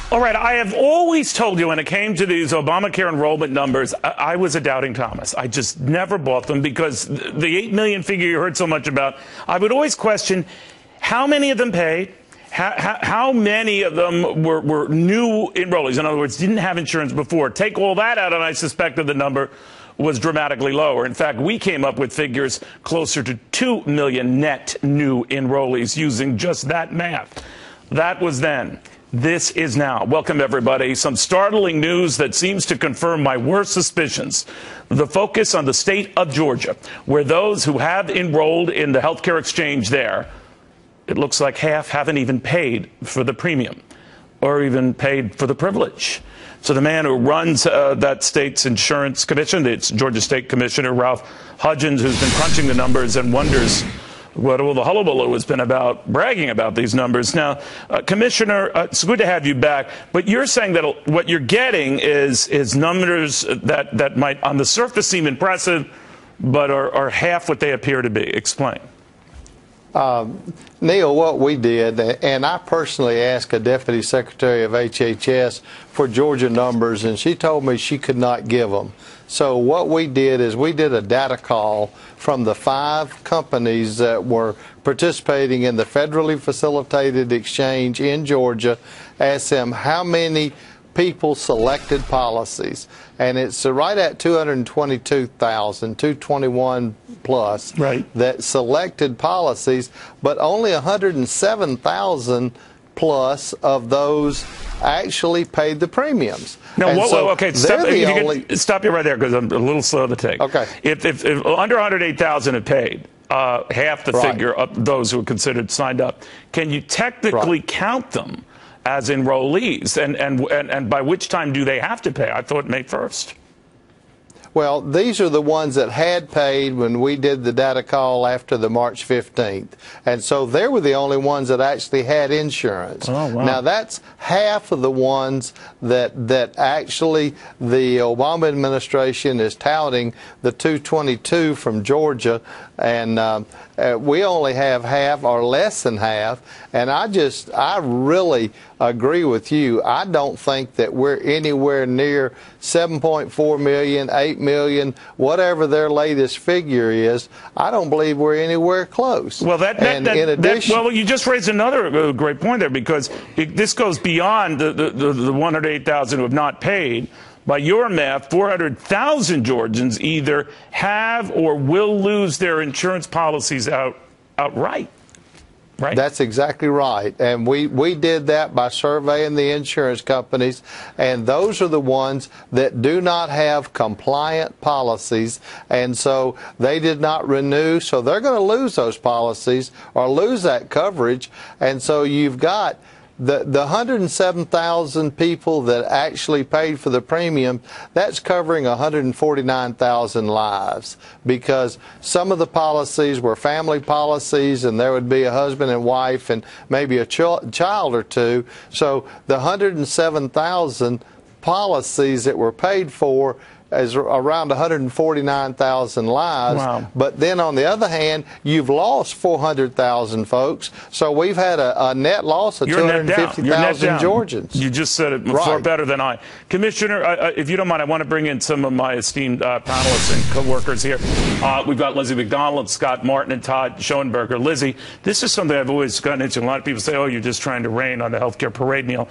All right, I have always told you when it came to these Obamacare enrollment numbers, I was a doubting Thomas. I just never bought them because the 8 million figure you heard so much about, I would always question how many of them paid, how many of them were new enrollees, in other words, didn't have insurance before. Take all that out, and I suspected the number was dramatically lower. In fact, we came up with figures closer to 2 million net new enrollees using just that math. That was then. This is now. Welcome, everybody. Some startling news that seems to confirm my worst suspicions. The focus on the state of Georgia, where those who have enrolled in the healthcare exchange there, it looks like half haven't even paid for the premium or even paid for the privilege. So the man who runs that state's insurance commission, it's Georgia State Commissioner Ralph Hudgens, who's been crunching the numbers and wonders what all the hullabaloo has been about, bragging about these numbers. Now, Commissioner, it's good to have you back, but you're saying that what you're getting is numbers that might on the surface seem impressive, but are half what they appear to be. Explain. Neil, what we did, and I personally asked a Deputy Secretary of HHS for Georgia numbers, and she told me she could not give them. So what we did is we did a data call from the 5 companies that were participating in the federally facilitated exchange in Georgia, asked them how many people selected policies, and it's right at 222,000, 221 plus, right, that selected policies, but only 107,000 plus of those actually paid the premis. No, okay, stop you right there because I'm a little slow to take. Okay. If under 108,000 have paid, half the figure of those who are considered signed up, can you technically count them as enrollees, and by which time do they have to pay? I thought May 1st. Well, these are the ones that had paid when we did the data call after the March 15th. And so they were the only ones that actually had insurance. Oh, wow. Now, that's half of the ones that actually the Obama administration is touting, the 222 from Georgia. And we only have half or less than half. And I really agree with you. I don't think that we're anywhere near 7.4 million, 8 million, whatever their latest figure is. I don't believe we're anywhere close. Well, well, you just raised another great point there, because this goes beyond the 108,000 who have not paid. By your math, 400,000 Georgians either have or will lose their insurance policies outright. Right. That's exactly right. And we did that by surveying the insurance companies, and those are the ones that do not have compliant policies, and so they did not renew, so they're going to lose those policies or lose that coverage. And so you've got the 107,000 people that actually paid for the premium. That's covering 149,000 lives, because some of the policies were family policies and there would be a husband and wife and maybe a child or two. So the 107,000 policies that were paid for is around 149,000 lives. Wow. But then on the other hand, you've lost 400,000 folks. So we've had a net loss of 250,000 Georgians. You just said it far better than I. Commissioner, if you don't mind, I want to bring in some of my esteemed panelists and co-workers here. We've got Lizzie MacDonald, Scott Martin, and Todd Schoenberger. Lizzie, this is something I've always gotten into. A lot of people say, oh, you're just trying to rain on the healthcare parade, Neil.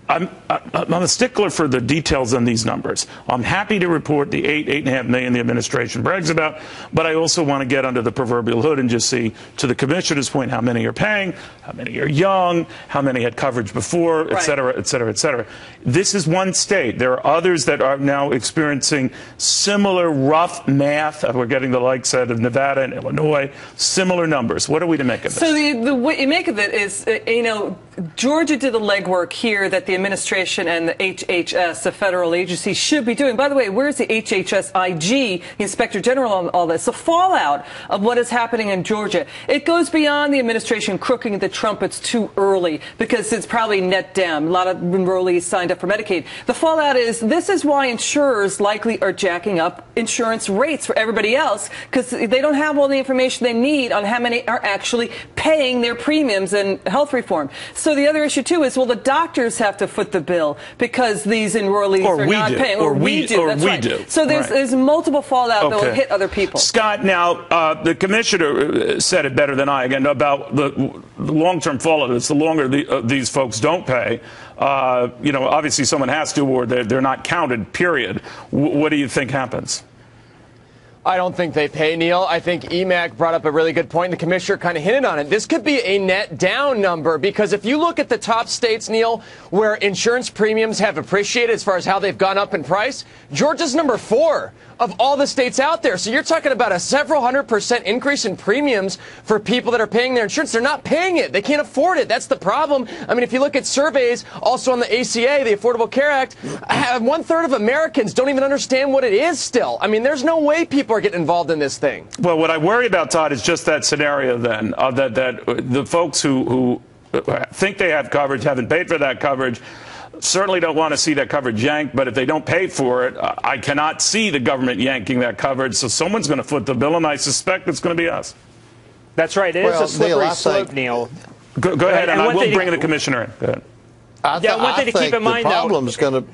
I'm a stickler for the details on these numbers. I'm happy to report the 8.5 million the administration brags about, but I also want to get under the proverbial hood and just see, to the commissioner's point, how many are paying, how many are young, how many had coverage before, et cetera, et cetera, et cetera. This is one state. There are others that are now experiencing similar rough math. We're getting the likes of Nevada and Illinois, similar numbers. What are we to make of this? So the way you make of it is, Georgia did the legwork here that the administration and the HHS, the federal agency, should be doing. By the way, where's the HHS IG, the Inspector General, on all this? The fallout of what is happening in Georgia. It goes beyond the administration crooking the trumpets too early, because it's probably net down. A lot of enrollees signed up for Medicaid. The fallout is, this is why insurers likely are jacking up insurance rates for everybody else, because they don't have all the information they need on how many are actually paying their premiums in health reform. so the other issue, too, is, well, the doctors have to foot the bill because these enrollees are not paying. Or we do. So there's multiple fallout that will hit other people. Scott, now, the commissioner said it better than I, again, about the long-term fallout. It's the longer these folks don't pay. Obviously someone has to, or they're not counted, period. What do you think happens? I don't think they pay, Neil. I think EMAC brought up a really good point. The commissioner kind of hinted on it. This could be a net down number because if you look at the top states, Neil, where insurance premiums have appreciated as far as how they've gone up in price, Georgia's number 4 of all the states out there. So you're talking about a several %100 increase in premiums for people that are paying their insurance. They're not paying it. They can't afford it. That's the problem. I mean, if you look at surveys also on the ACA, the Affordable Care Act, 1/3 of Americans don't even understand what it is still. I mean, there's no way people are getting involved in this thing. Well, what I worry about, Todd, is just that scenario then, that the folks who think they have coverage, haven't paid for that coverage, certainly don't want to see that coverage yanked, but if they don't pay for it, I cannot see the government yanking that coverage, so someone's going to foot the bill, and I suspect it's going to be us. That's right. It is a slippery slope, Neil. Go ahead, and I will bring the commissioner in. Go ahead. One thing to keep in mind, though.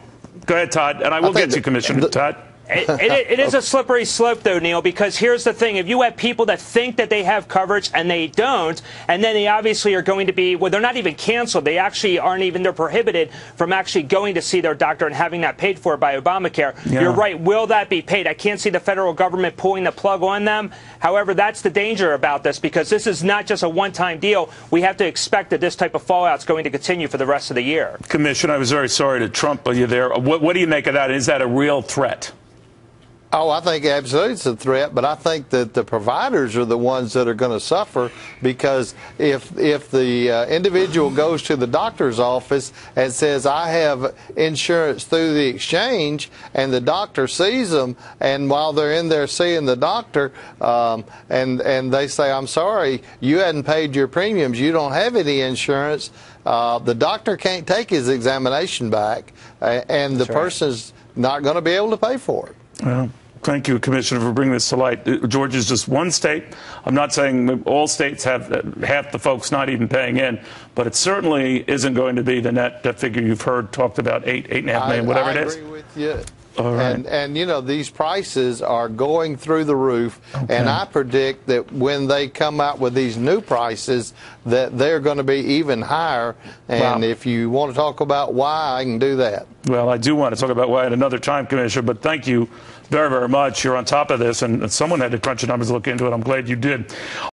Go ahead, Todd, and I will get you, Commissioner. Todd? It is a slippery slope, though, Neil, because here's the thing. If you have people that think that they have coverage and they don't, and then they obviously are going to be, well, they're not even canceled. They actually aren't even, they're prohibited from actually going to see their doctor and having that paid for by Obamacare. Yeah. You're right. Will that be paid? I can't see the federal government pulling the plug on them. However, that's the danger about this, because this is not just a one-time deal. We have to expect that this type of fallout is going to continue for the rest of the year. Commissioner, I was very sorry to trump you there. What do you make of that? Is that a real threat? Oh, I think absolutely it's a threat, but I think that the providers are the ones that are going to suffer, because if the individual goes to the doctor's office and says, I have insurance through the exchange, and the doctor sees them, and while they're in there seeing the doctor, and they say, I'm sorry, you hadn't paid your premiums, you don't have any insurance, the doctor can't take his examination back, and the person's not going to be able to pay for it. Well, thank you, Commissioner, for bringing this to light. Georgia's just one state. I'm not saying all states have half the folks not even paying in, but it certainly isn't going to be the net figure you've heard talked about, 8.5 million, whatever it is. I agree with you. All right. And these prices are going through the roof, and I predict that when they come out with these new prices, that they're going to be even higher. And if you want to talk about why, I can do that. Well, I do want to talk about why at another time, Commissioner, but thank you very, very much. You're on top of this, and someone had to crunch the numbers and look into it. I'm glad you did.